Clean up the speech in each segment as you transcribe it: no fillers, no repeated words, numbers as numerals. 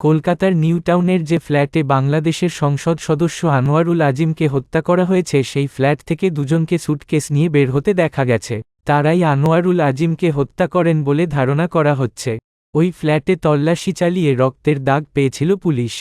কলকাতার নিউ টাউনের যে ফ্ল্যাটে বাংলাদেশের সংসদ সদস্য আনোয়ারুল আজিমকে হত্যা করা হয়েছে সেই ফ্ল্যাট থেকে দুজনকে সুটকেস নিয়ে বের হতে দেখা গেছে। তারাই আনোয়ারুল আজিমকে হত্যা করেন বলে ধারণা করা হচ্ছে। ওই ফ্ল্যাটে তল্লাশি চালিয়ে রক্তের দাগ পেয়েছিল পুলিশ।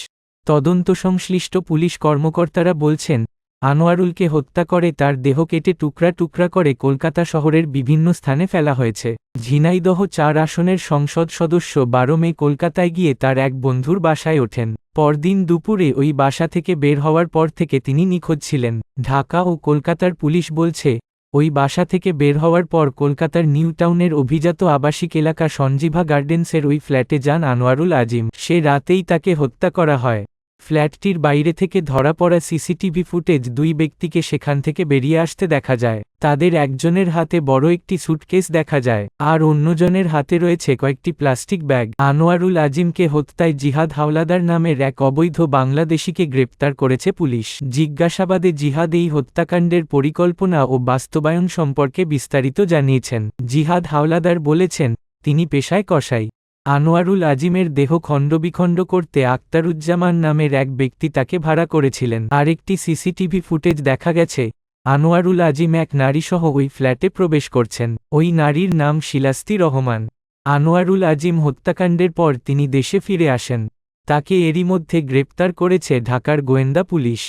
তদন্ত সংশ্লিষ্ট পুলিশ কর্মকর্তারা বলছেন, আনোয়ারুলকে হত্যা করে তার দেহ কেটে টুকরা টুকরা করে কলকাতা শহরের বিভিন্ন স্থানে ফেলা হয়েছে। ঝিনাইদহ ৪ আসনের সংসদ সদস্য ১২ মে কলকাতায় গিয়ে তার এক বন্ধুর বাসায় ওঠেন। পরদিন দুপুরে ওই বাসা থেকে বের হওয়ার পর থেকে তিনি নিখোঁজ ছিলেন। ঢাকা ও কলকাতার পুলিশ বলছে, ওই বাসা থেকে বের হওয়ার পর কলকাতার নিউ টাউনের অভিজাত আবাসিক এলাকা সঞ্জীভা গার্ডেন্সের ওই ফ্ল্যাটে যান আনোয়ারুল আজিম। সে রাতেই তাকে হত্যা করা হয়। ফ্ল্যাটটির বাইরে থেকে ধরা পড়া সিসিটিভি ফুটেজ ২ ব্যক্তিকে সেখান থেকে বেরিয়ে আসতে দেখা যায়। তাদের একজনের হাতে বড় একটি সুটকেস দেখা যায়, আর অন্যজনের হাতে রয়েছে কয়েকটি প্লাস্টিক ব্যাগ। আনোয়ারুল আজিমকে হত্যায় জিহাদ হাওলাদার নামের এক অবৈধ বাংলাদেশিকে গ্রেপ্তার করেছে পুলিশ। জিজ্ঞাসাবাদে জিহাদ এই হত্যাকাণ্ডের পরিকল্পনা ও বাস্তবায়ন সম্পর্কে বিস্তারিত জানিয়েছেন। জিহাদ হাওলাদার বলেছেন, তিনি পেশায় কসাই। আনোয়ারুল আজিমের দেহ খণ্ডবিখণ্ড করতে আক্তারুজ্জামান নামের এক ব্যক্তি তাকে ভাড়া করেছিলেন। আরেকটি সিসিটিভি ফুটেজ দেখা গেছে, আনোয়ারুল আজিম এক নারীসহ ওই ফ্ল্যাটে প্রবেশ করছেন। ওই নারীর নাম শিলাস্তি রহমান। আনোয়ারুল আজিম হত্যাকাণ্ডের পর তিনি দেশে ফিরে আসেন। তাকে এরই মধ্যে গ্রেপ্তার করেছে ঢাকার গোয়েন্দা পুলিশ।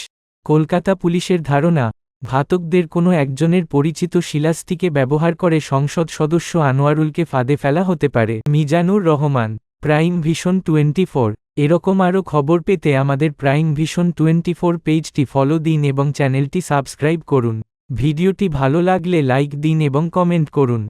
কলকাতা পুলিশের ধারণা, ঘাতকদের কোনো একজনের পরিচিত শিলাস্তিকে ব্যবহার করে সংসদ সদস্য আনোয়ারুলকে ফাঁদে ফেলা হতে পারে। Mizanur Rahman, prime vision 24। এরকম আরও খবর পেতে আমাদের প্রাইম ভিশন 24 পেজটি ফলো দিন এবং চ্যানেলটি সাবস্ক্রাইব করুন। ভিডিওটি ভালো লাগলে লাইক দিন এবং কমেন্ট করুন।